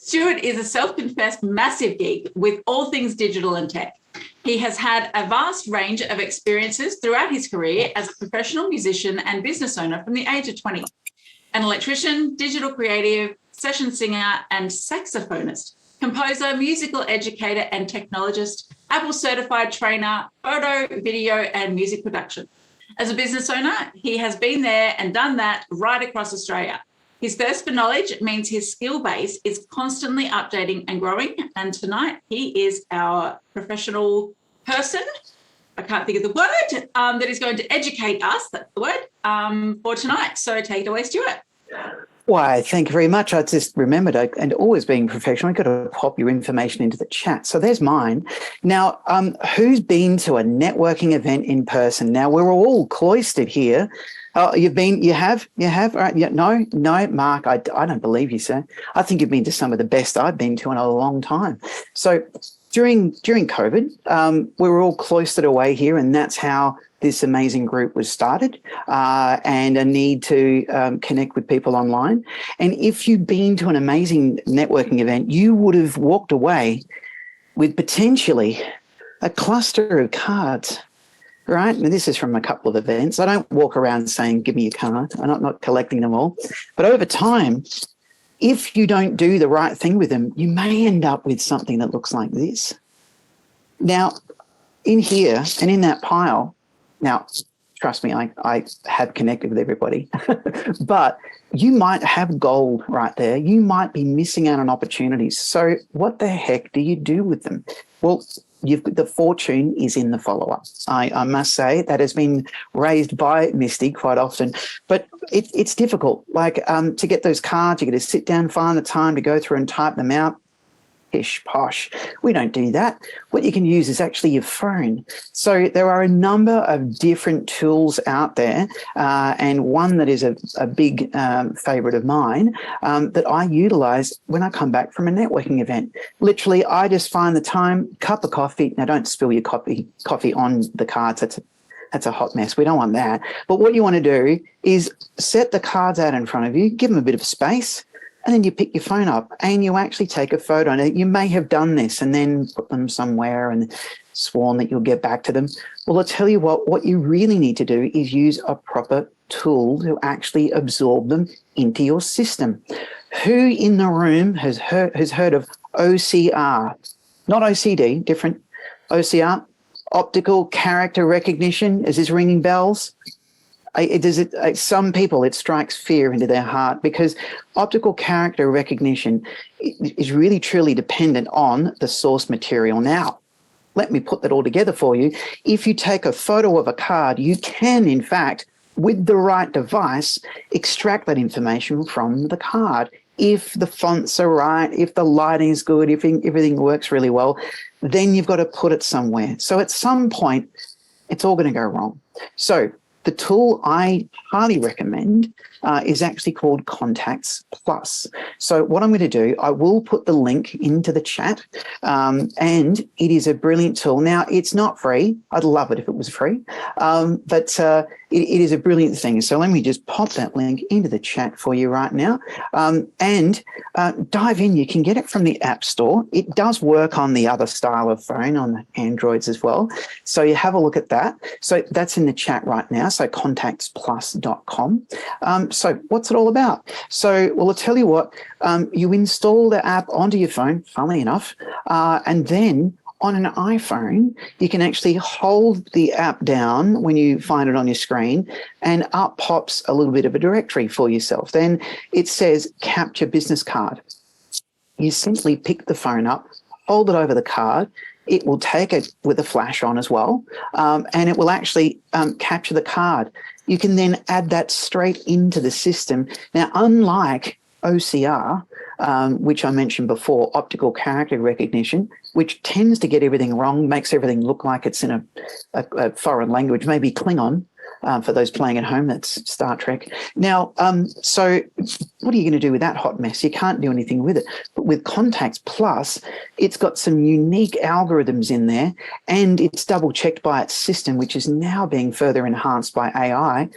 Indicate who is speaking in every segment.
Speaker 1: Stuart is a self-confessed massive geek with all things digital and tech. He has had a vast range of experiences throughout his career as a professional musician and business owner from the age of 20. An electrician, digital creative, session singer, and saxophonist, composer, musical educator, and technologist, Apple certified trainer, photo, video, and music production. As a business owner, he has been there and done that right across Australia. His thirst for knowledge means his skill base is constantly updating and growing. And tonight, he is our professional person, I can't think of the word, that is going to educate us, that's the word, for tonight. So take it away, Stuart.
Speaker 2: Why, thank you very much. I just remembered, and always being professional, I've got to pop your information into the chat. So there's mine. Now, who's been to a networking event in person? Now, we're all cloistered here. Oh, you have? Right. Yeah, no, Mark, I don't believe you, sir. I think you've been to some of the best I've been to in a long time. So during COVID, we were all cloistered away here, and that's how this amazing group was started, and a need to connect with people online. And if you've been to an amazing networking event, you would have walked away with potentially a cluster of cards. Right, and this is from a couple of events. I don't walk around saying, give me your card. I'm not collecting them all. But over time, if you don't do the right thing with them, you may end up with something that looks like this. Now, in here and in that pile, now, trust me, I have connected with everybody, but you might have gold right there. You might be missing out on opportunities. So what the heck do you do with them? Well, the fortune is in the follow-up. I must say that has been raised by Misty quite often, but it's difficult. Like to get those cards, you got to sit down, find the time to go through and type them out. Pish posh. We don't do that. What you can use is actually your phone. So there are a number of different tools out there, and one that is a big favorite of mine that I utilize when I come back from a networking event. Literally, I just find the time, cup of coffee. Now, don't spill your coffee on the cards. That's a hot mess. We don't want that. But what you want to do is set the cards out in front of you, give them a bit of space, and then you pick your phone up and you actually take a photo. And you may have done this and then put them somewhere and sworn that you'll get back to them. Well, I'll tell you what you really need to do is use a proper tool to actually absorb them into your system. Who in the room has heard of OCR? Not OCD, different. OCR, optical character recognition. Is this ringing bells? Some people, it strikes fear into their heart because optical character recognition is really truly dependent on the source material. Now, let me put that all together for you. If you take a photo of a card, you can, in fact, with the right device, extract that information from the card. If the fonts are right, if the lighting is good, if everything works really well, then you've got to put it somewhere. So at some point, it's all going to go wrong. So the tool I highly recommend is actually called Contacts Plus. So what I'm going to do, I will put the link into the chat, and it is a brilliant tool. Now, it's not free. I'd love it if it was free, but it is a brilliant thing. So let me just pop that link into the chat for you right now, and dive in. You can get it from the App Store. It does work on the other style of phone, on the Androids as well. So you have a look at that. So that's in the chat right now. So contactsplus.com. So what's it all about? So, well, I'll tell you what, you install the app onto your phone, funnily enough, and then on an iPhone, you can actually hold the app down when you find it on your screen, and up pops a little bit of a directory for yourself. Then it says capture business card. You simply pick the phone up, hold it over the card. It will take it with a flash on as well, and it will actually capture the card. You can then add that straight into the system. Now, unlike OCR, which I mentioned before, optical character recognition, which tends to get everything wrong, makes everything look like it's in a foreign language, maybe Klingon, for those playing at home, that's Star Trek. Now, so what are you going to do with that hot mess? You can't do anything with it. But with Contacts Plus, it's got some unique algorithms in there, and it's double-checked by its system, which is now being further enhanced by AI.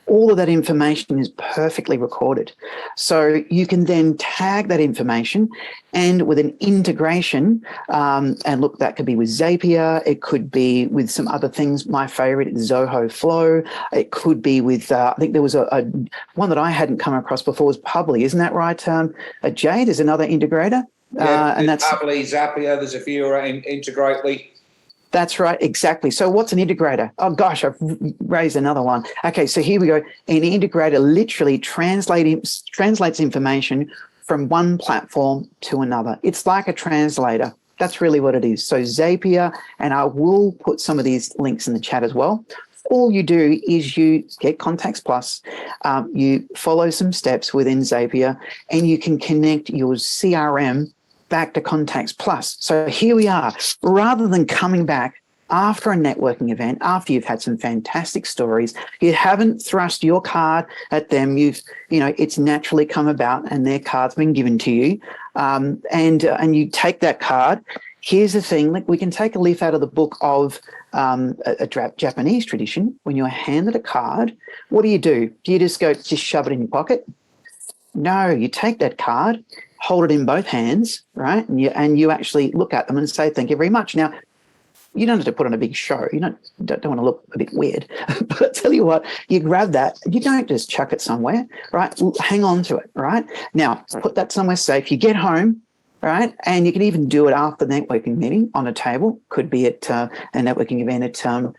Speaker 2: all of that information is perfectly recorded. So you can then tag that information, and with an integration, and look, that could be with Zapier, it could be with some other things. My favorite is Zoho Flow. It could be with, I think there was a one that I hadn't come across before was Publi. Isn't that right, Jay? There's another integrator.
Speaker 3: Yeah,
Speaker 2: and that's
Speaker 3: Publi, Zapier, there's a few Integrately.
Speaker 2: That's right, exactly. So what's an integrator? Oh gosh, I've raised another one. Okay, so here we go. An integrator literally translates information from one platform to another. It's like a translator. That's really what it is. So Zapier, and I will put some of these links in the chat as well. All you do is you get Contacts Plus, you follow some steps within Zapier, and you can connect your CRM back to Contacts Plus. So here we are. Rather than coming back after a networking event, after you've had some fantastic stories, you haven't thrust your card at them. It's naturally come about, and their card's been given to you, and you take that card. Here's the thing: like, we can take a leaf out of the book of a Japanese tradition. When you're handed a card, what do? Do you just shove it in your pocket? No, you take that card, hold it in both hands, right? And you actually look at them and say, thank you very much. Now, you don't have to put on a big show. You don't want to look a bit weird. But I tell you what, you grab that, you don't just chuck it somewhere, right? Hang on to it, right? Now, put that somewhere safe. You get home, right? And you can even do it after the networking meeting on a table. Could be at a networking event at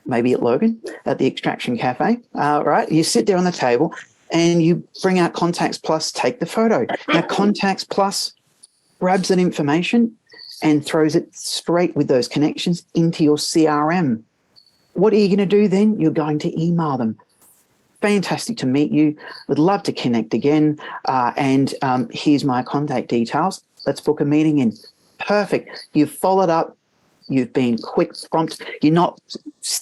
Speaker 2: maybe at Logan, at the Extraction Cafe, right? You sit there on the table, and you bring out Contacts Plus, take the photo. Now, Contacts Plus grabs that information and throws it straight with those connections into your CRM. What are you going to do then? You're going to email them. Fantastic to meet you. Would love to connect again. And here's my contact details. Let's book a meeting in. Perfect. You've followed up. You've been quick, prompt. You're not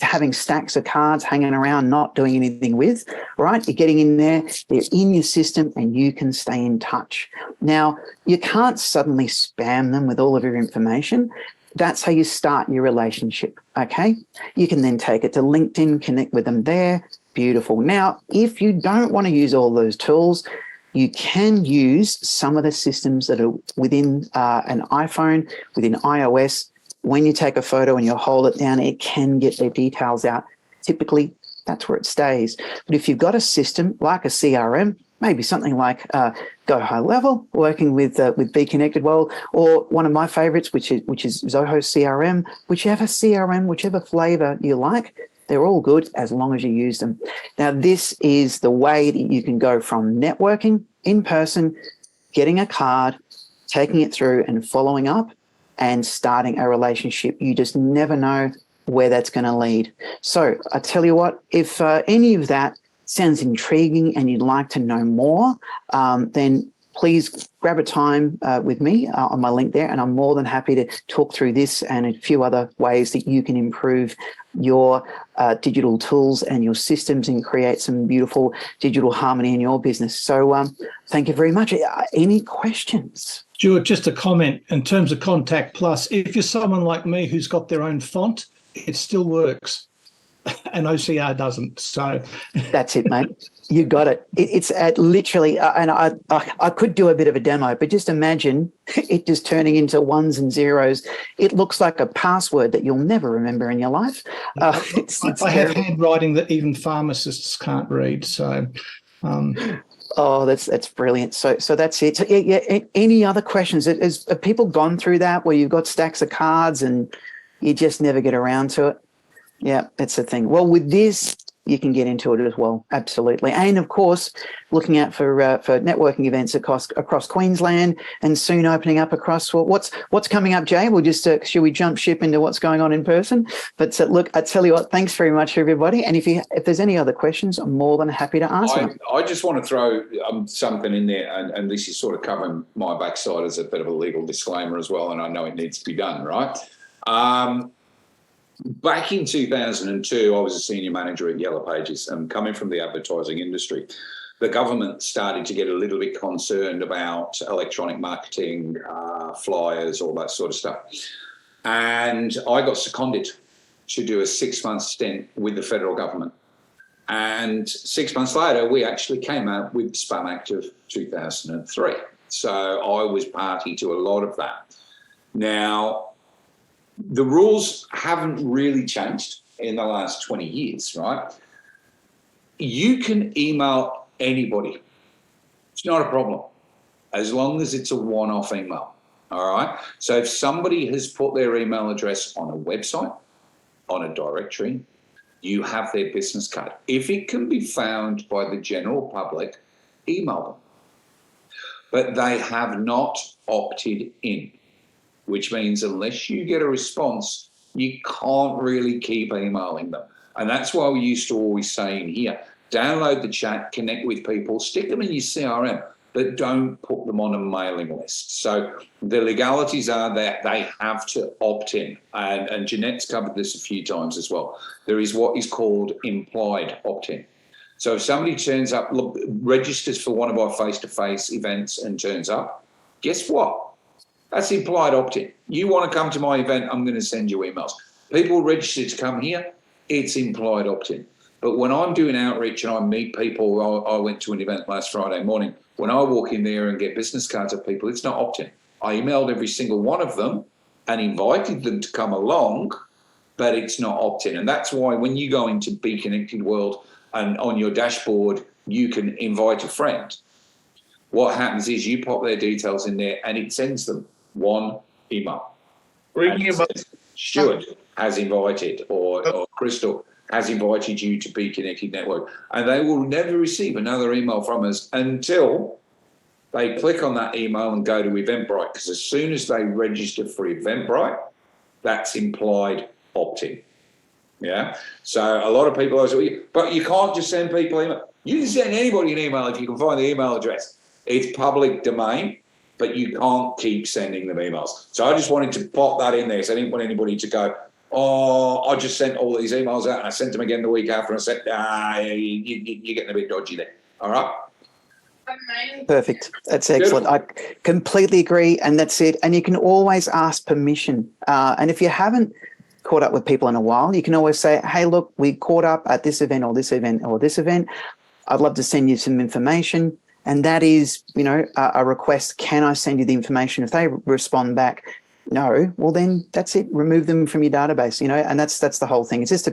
Speaker 2: having stacks of cards hanging around, not doing anything with, right? You're getting in there, they're in your system, and you can stay in touch. Now, you can't suddenly spam them with all of your information. That's how you start your relationship, okay? You can then take it to LinkedIn, connect with them there. Beautiful. Now, if you don't want to use all those tools, you can use some of the systems that are within an iPhone, within iOS. When you take a photo and you hold it down, it can get their details out. Typically, that's where it stays. But if you've got a system like a CRM, maybe something like Go High Level, working with Bconnected, or one of my favorites, which is Zoho CRM, whichever flavor you like, they're all good as long as you use them. Now, this is the way that you can go from networking in person, getting a card, taking it through and following up, and starting a relationship. You just never know where that's going to lead. So I tell you what, if any of that sounds intriguing and you'd like to know more, then please grab a time with me on my link there, and I'm more than happy to talk through this and a few other ways that you can improve your digital tools and your systems and create some beautiful digital harmony in your business. So thank you very much. Any questions?
Speaker 4: Stuart, just a comment in terms of Contact Plus. If you're someone like me who's got their own font, it still works, and OCR doesn't. So
Speaker 2: that's it, mate. You got it. It's literally, and I could do a bit of a demo, but just imagine it just turning into ones and zeros. It looks like a password that you'll never remember in your life.
Speaker 4: I have handwriting that even pharmacists can't read. So.
Speaker 2: Oh, that's brilliant. So that's it. So, yeah, any other questions? Have people gone through that where you've got stacks of cards and you just never get around to it? Yeah, that's the thing. Well, with this, you can get into it as well. Absolutely. And of course, looking out for networking events across Queensland, and soon opening up across what's coming up, Jay. We'll just should we jump ship into what's going on in person? But look, I tell you what, thanks very much, everybody. And if there's any other questions, I'm more than happy to answer them.
Speaker 3: I just want to throw something in there, and this is sort of covering my backside as a bit of a legal disclaimer as well, and I know it needs to be done, right? Back in 2002, I was a senior manager at Yellow Pages, and coming from the advertising industry, the government started to get a little bit concerned about electronic marketing, flyers, all that sort of stuff. And I got seconded to do a 6-month stint with the federal government. And 6 months later, we actually came out with the Spam Act of 2003. So I was party to a lot of that. Now, the rules haven't really changed in the last 20 years, right? You can email anybody. It's not a problem, as long as it's a one-off email, all right? So if somebody has put their email address on a website, on a directory, you have their business card. If it can be found by the general public, email them. But they have not opted in, which means unless you get a response, you can't really keep emailing them. And that's why we used to always say in here, download the chat, connect with people, stick them in your CRM, but don't put them on a mailing list. So the legalities are that they have to opt in. And Jeanette's covered this a few times as well. There is what is called implied opt-in. So if somebody turns up, registers for one of our face-to-face events and turns up, guess what? That's implied opt-in. You want to come to my event, I'm going to send you emails. People register to come here, it's implied opt-in. But when I'm doing outreach and I meet people, I went to an event last Friday morning. When I walk in there and get business cards of people, it's not opt-in. I emailed every single one of them and invited them to come along, but it's not opt-in. And that's why when you go into Bconnected World and on your dashboard, you can invite a friend. What happens is you pop their details in there and it sends them one email. Stuart has invited or Crystal has invited you to Bconnected Network, and they will never receive another email from us until they click on that email and go to Eventbrite, because as soon as they register for Eventbrite, that's implied opt-in. Yeah. So a lot of people are saying, but you can't just send people email. You can send anybody an email if you can find the email address. It's public domain, but you can't keep sending them emails. So I just wanted to pop that in there. So I didn't want anybody to go, oh, I just sent all these emails out and I sent them again the week after and I said, you're getting a bit dodgy there. All right.
Speaker 2: Perfect. That's excellent. Beautiful. I completely agree. And that's it. And you can always ask permission. And if you haven't caught up with people in a while, you can always say, hey, look, we caught up at this event or this event or this event. I'd love to send you some information. And that is, a request. Can I send you the information? If they respond back, no, well then that's it. Remove them from your database, and that's the whole thing. It's just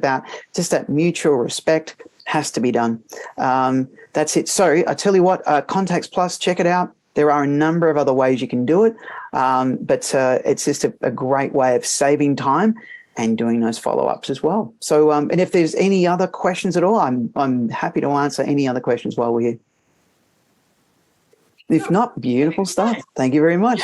Speaker 2: that mutual respect has to be done. That's it. So I tell you what, Contacts Plus, check it out. There are a number of other ways you can do it, but it's just a great way of saving time and doing those follow-ups as well. So, and if there's any other questions at all, I'm happy to answer any other questions while we're here. If not, beautiful stuff. Thank you very much.